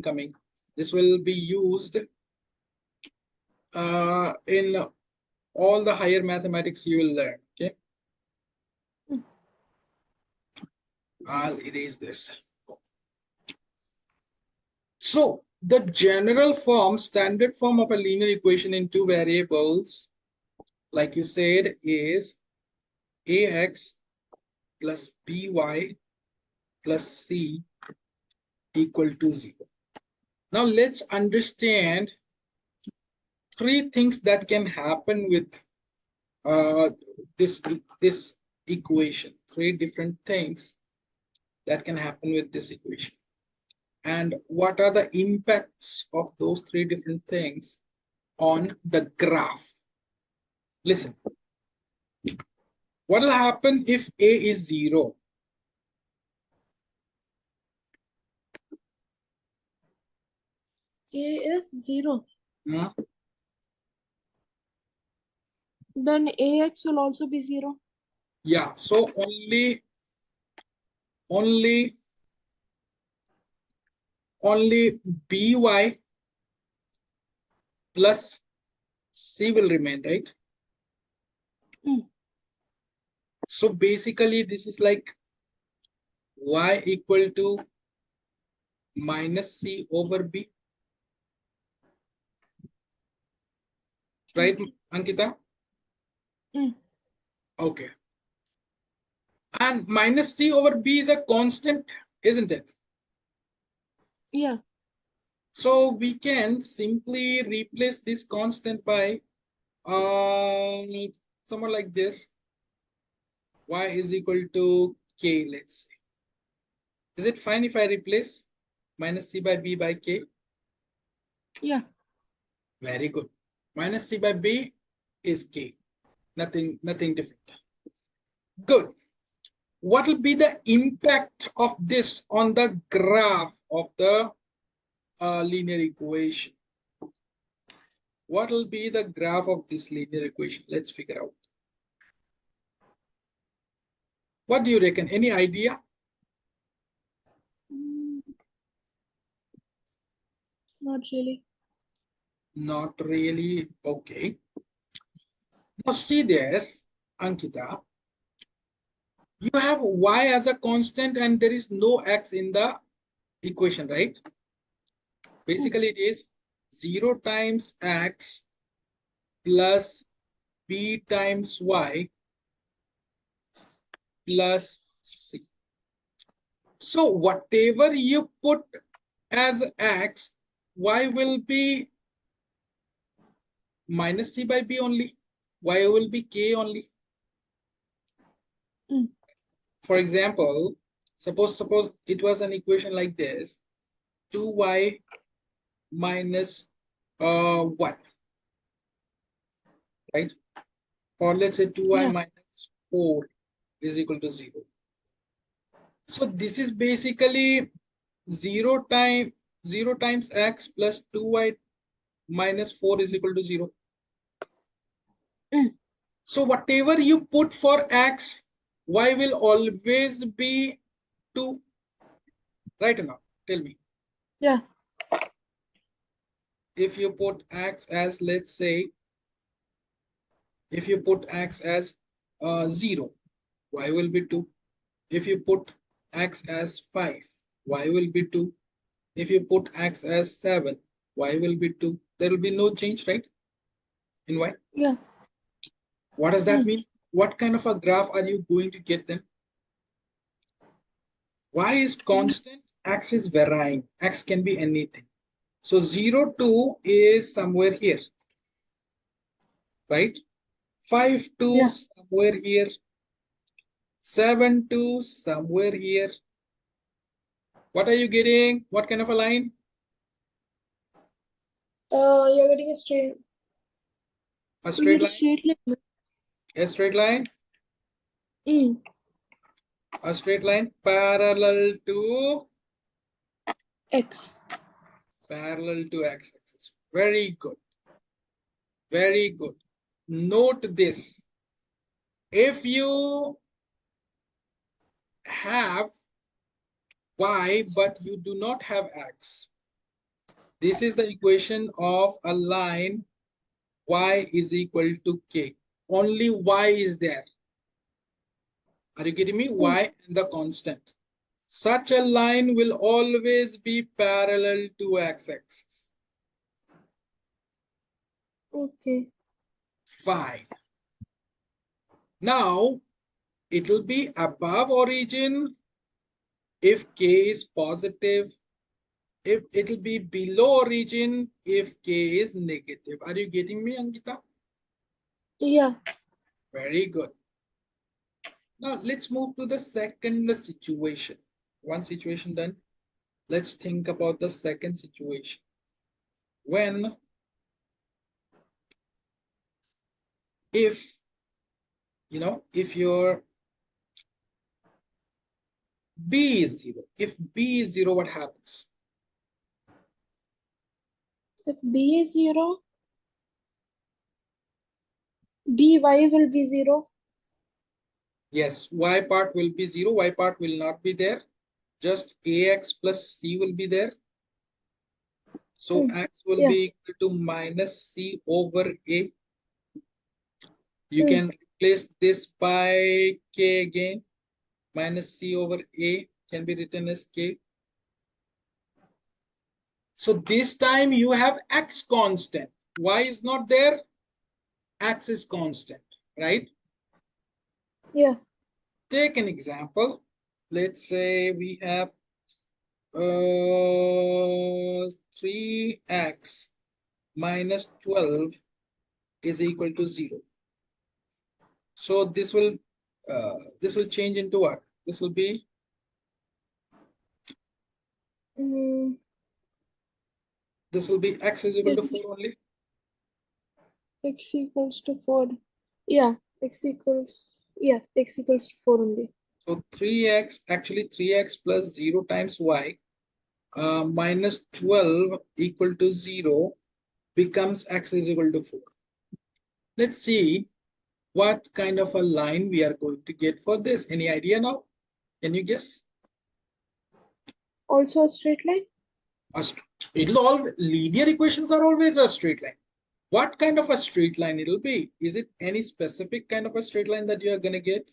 coming. This will be used in all the higher mathematics you will learn. Okay, I'll erase this. So the general form, standard form of a linear equation in two variables, like you said, is ax plus by plus c equal to 0. Now let's understand three things that can happen with this equation. Three different things that can happen with this equation, and what are the impacts of those three different things on the graph. Listen, what will happen if a is 0? A is 0. Hmm? Then AX will also be 0. Yeah, so only by plus c will remain, right? So basically this is like y equal to minus c over b, right, Ankita? Okay, and minus c over b is a constant, isn't it? Yeah. So we can simply replace this constant by somewhere like this. Y is equal to k, let's say. Is it fine if I replace minus c by b by k? Yeah. Very good. Minus c by b is k. Nothing different. Good. What will be the impact of this on the graph of the linear equation? What will be the graph of this linear equation? Let's figure out. What do you reckon? Any idea? Not really. Not really. Okay. Now see this, Ankita. You have y as a constant and there is no x in the equation, right? Basically, it is 0 times x plus b times y plus c. So whatever you put as x, y will be minus c by b only. Y will be k only. For example, suppose it was an equation like this: 2y minus 1, right? Or let's say 2y minus 4 is equal to 0. So this is basically 0 times x plus 2y minus 4 is equal to 0. So whatever you put for x, y will always be 2. Right or not? Tell me. Yeah. If you put x as, let's say, if you put x as 0, y will be 2. If you put x as 5, y will be 2. If you put x as 7, y will be 2. There will be no change, right? In y? Yeah. What does that mean? What kind of a graph are you going to get then? Y is constant, x is varying. X can be anything. So 0, 2 is somewhere here, right? 5, 2 somewhere here. 7, 2 somewhere here. What are you getting? What kind of a line? You're getting a straight. A straight line? Straight line. A straight line? A straight line parallel to X. Parallel to x-axis. Very good. Very good. Note this. If you have y but you do not have x, This is the equation of a line y is equal to k. Only y is there. Are you getting me? Y and the constant. Such a line will always be parallel to x-axis. Okay. Fine. Now, it will be above origin if k is positive. If it will be below origin if k is negative. Are you getting me, Ankita? Yeah. Very good. Now, let's move to the second situation. One situation done. Let's think about the second situation. When, if, if your b is 0, if b is 0, what happens? If B is 0, BY will be 0. Yes, y part will be 0, y part will not be there. Just ax plus c will be there. So x will be equal to minus c over a. You can replace this by k again. Minus c over a can be written as k. So this time you have x constant. Y is not there. X is constant, right? Yeah. Take an example. Let's say we have 3x minus 12 is equal to 0. So this will change into what? This will be Mm, x is equal to 4 only. X equals to 4. Yeah. X equals to 4 only. So 3x, actually 3x plus 0 times y minus 12 equal to 0 becomes x is equal to 4. Let's see what kind of a line we are going to get for this. Any idea now? Can you guess? Also a straight line? It'll all linear equations are always a straight line. What kind of a straight line it'll be? Is it any specific kind of a straight line that you are gonna get?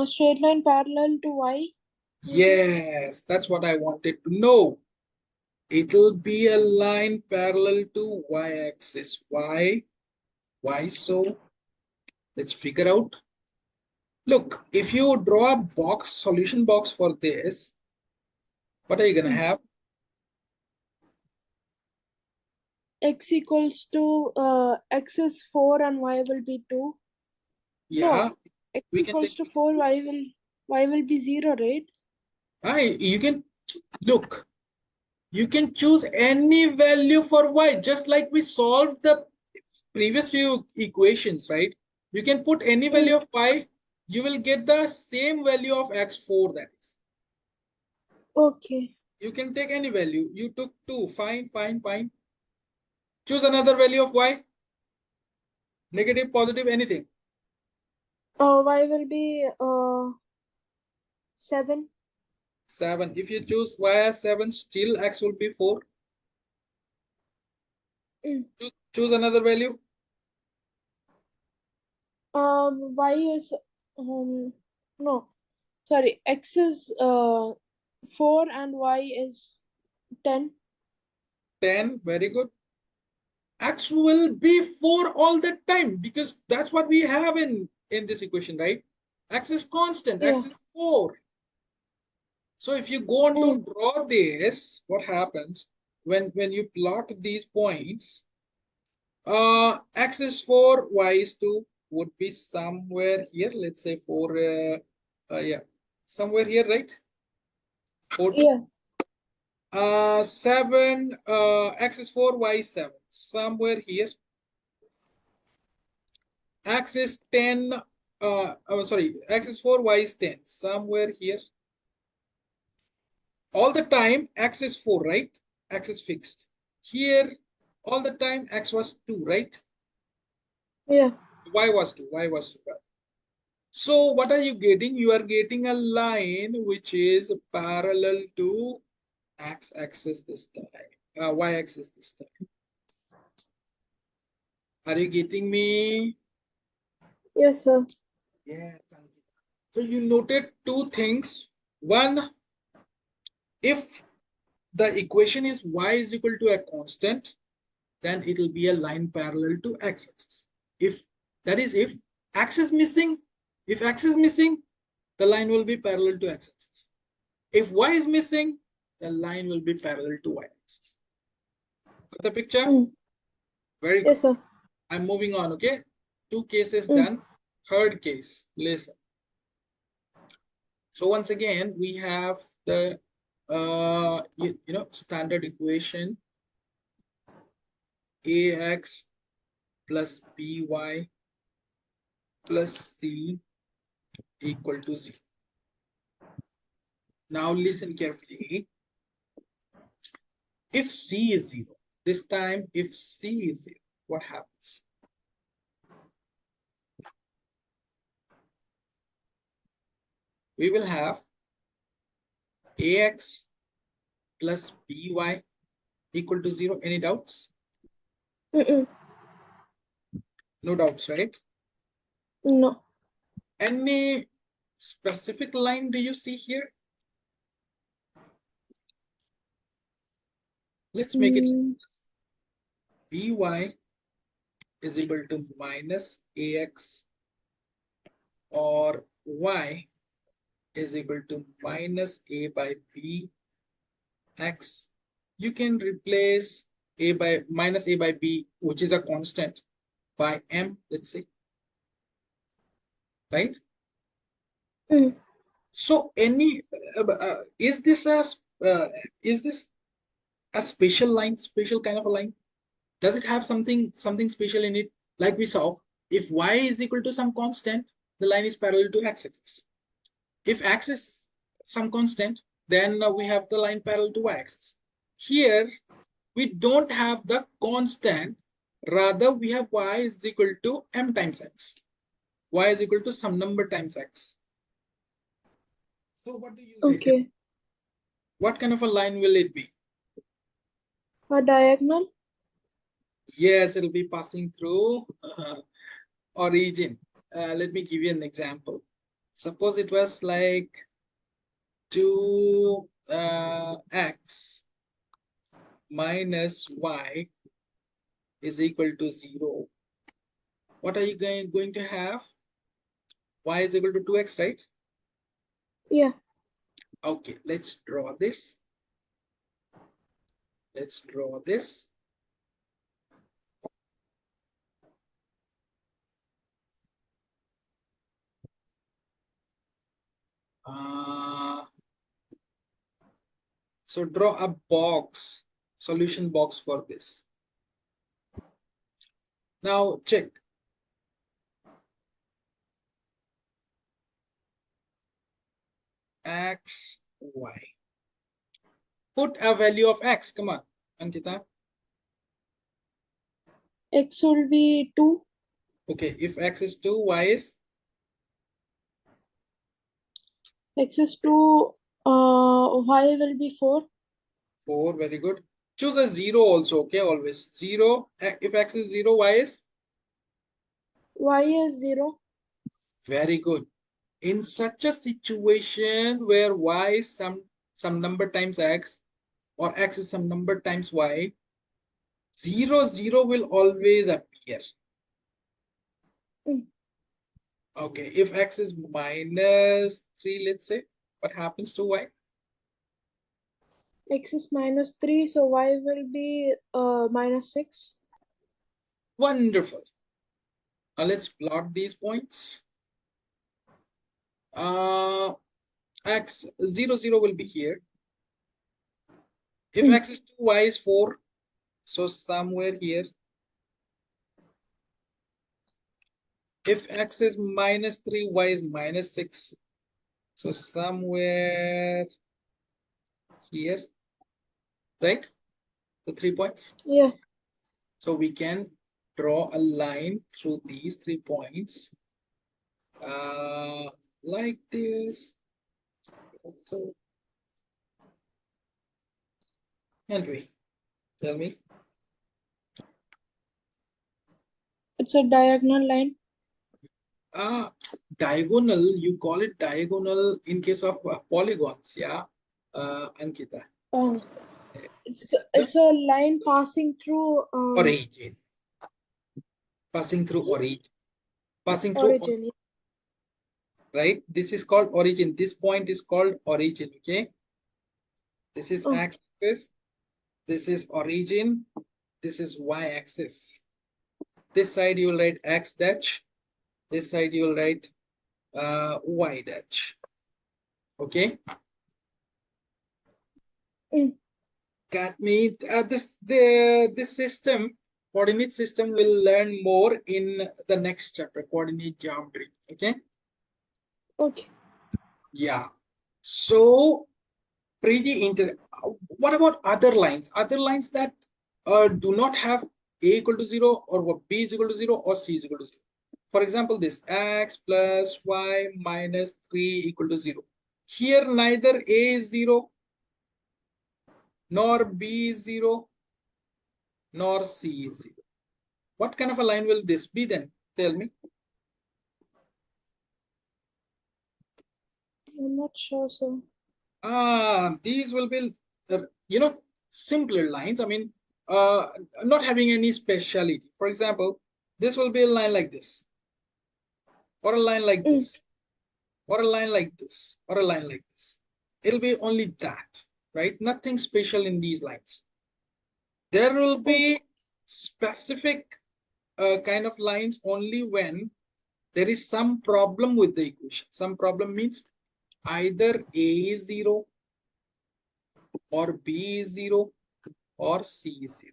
Straight line parallel to Y. Yes, that's what I wanted to know. It'll be a line parallel to y-axis. Why? Why so? Let's figure out. Look, if you draw a box, solution box for this, what are you gonna have? X equals to X is 4 and Y will be 2. Yeah, No, X we can equals take. to 4, Y will be 0, right? You can look. You can choose any value for y, just like we solved the previous few equations, right? You can put any value of y, you will get the same value of x4, that is. Okay. You can take any value. You took 2, fine, fine, fine. Choose another value of y, negative, positive, anything. Y will be 7. 7. If you choose y as 7, still x will be 4. Choose another value. Y is no, sorry, X is 4 and Y is 10. 10, very good. X will be 4 all the time because that's what we have in this equation, right? X is constant, Yeah. X is 4. So if you go on to draw this, what happens when you plot these points? X is 4, Y is 2 would be somewhere here. Let's say 4, yeah, somewhere here, right? 4, 2. Yeah. 7, X is 4, Y is 7, somewhere here. X is 10, sorry, X is 4, Y is 10, somewhere here. All the time, X is 4, right? X is fixed. Here, all the time, X was 2, right? Yeah. Y was 2, Y was 2. So what are you getting? You are getting a line which is parallel to x-axis this time, y-axis this time. Are you getting me? Yes, sir. Yeah. So you noted two things. One, if the equation is y is equal to a constant, then it will be a line parallel to x-axis. If that is, if x is missing, the line will be parallel to x-axis. If y is missing, the line will be parallel to y-axis. Got the picture? Very good. Yes, sir. I'm moving on. Okay, two cases done. Third case, listen. So once again, we have the standard equation ax plus by plus c equal to 0. Now listen carefully. If c is 0, this time if c is 0, what happens? We will have ax plus by equal to 0. Any doubts? No doubts, right? No. Any specific line do you see here? Let's make it by is equal to minus ax, or y is equal to minus a by b x. You can replace a by minus a by b, which is a constant, by m, let's say, right? So any is this a special line, special kind of a line? Does it have something special in it? Like we saw, if y is equal to some constant, the line is parallel to x-axis. If x is some constant, then we have the line parallel to y-axis. Here, we don't have the constant. Rather, we have y is equal to m times x. Y is equal to some number times x. So what do you reckon? What kind of a line will it be? A diagonal? Yes, it'll be passing through origin. Let me give you an example. Suppose it was like 2x minus y is equal to 0. What are you going to have? Y is equal to 2x, right? Yeah. Okay, let's draw this. Let's draw this. So draw a box, solution box for this. Now check. X, y. Put a value of x. Come on, Ankita. X will be 2. Okay, if x is 2, y is? X is 2, y will be 4. 4, very good. Choose a 0 also, okay, always. 0, if x is 0, y is? Y is 0. Very good. In such a situation where y is some number times x, or x is some number times y, 0, 0 will always appear. Okay, if x is minus 3, let's say, what happens to y? X is minus 3, so y will be minus 6. Wonderful. Now let's plot these points. X 0, 0 will be here. If x is 2, y is 4. So somewhere here. If x is minus 3, y is minus 6. So somewhere here, right? The 3 points. Yeah. So we can draw a line through these 3 points. Like this. So Henry, tell me. It's a diagonal line. Diagonal, you call it diagonal in case of polygons, yeah, Ankita. Oh, it's a line passing through Origin. Passing through origin. Passing through, origin. right? This is called origin. This point is called origin, okay? This is Oh. x-axis. This is origin. This is y-axis. This side you will write x dash. This side you will write y dash. Okay? Got me. This system, coordinate system, will learn more in the next chapter, coordinate geometry. Okay? Okay. Yeah. So what about other lines? Other lines that do not have a equal to 0 or b is equal to 0 or c is equal to 0. For example, this x plus y minus 3 equal to 0. Here neither a is 0 nor b is 0 nor c is 0. What kind of a line will this be then? Tell me. I'm not sure, sir. These will be, simpler lines. I mean, not having any speciality. For example, this will be a line like this, or a line like this, or a line like this, or a line like this. It'll be only that, right? Nothing special in these lines. There will be specific kind of lines only when there is some problem with the equation. Some problem means either a is 0 or b is 0 or c is 0.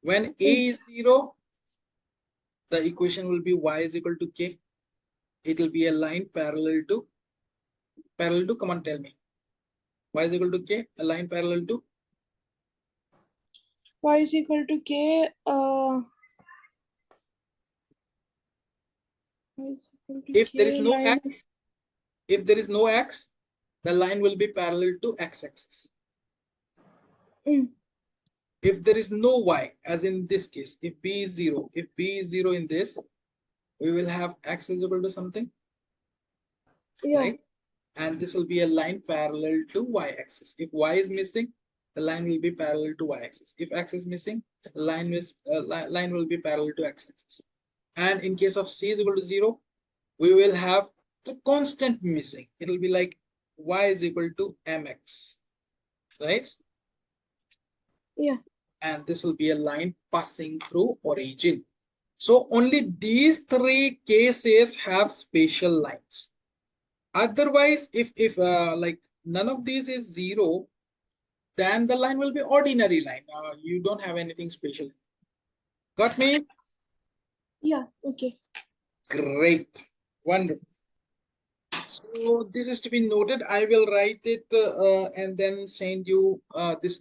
When a is 0, the equation will be y is equal to k. It will be a line parallel to, come on, tell me. Y is equal to k, a line parallel to? Y is equal to k. Y is equal to If k there is no line. x, if there is no x, the line will be parallel to x-axis. If there is no y, as in this case, if b is 0, if b is 0 in this, we will have x is equal to something, Yeah. right? And this will be a line parallel to y-axis. If y is missing, the line will be parallel to y-axis. If x is missing, the line will be parallel to x-axis. And in case of c is equal to 0, we will have the constant missing. It will be like y is equal to mx, right? Yeah. And this will be a line passing through origin. So only these three cases have spatial lines. Otherwise, if like none of these is 0, then the line will be ordinary line. You don't have anything special. Got me? Yeah. Okay. Great. Wonderful. So this is to be noted. I will write it and then send you this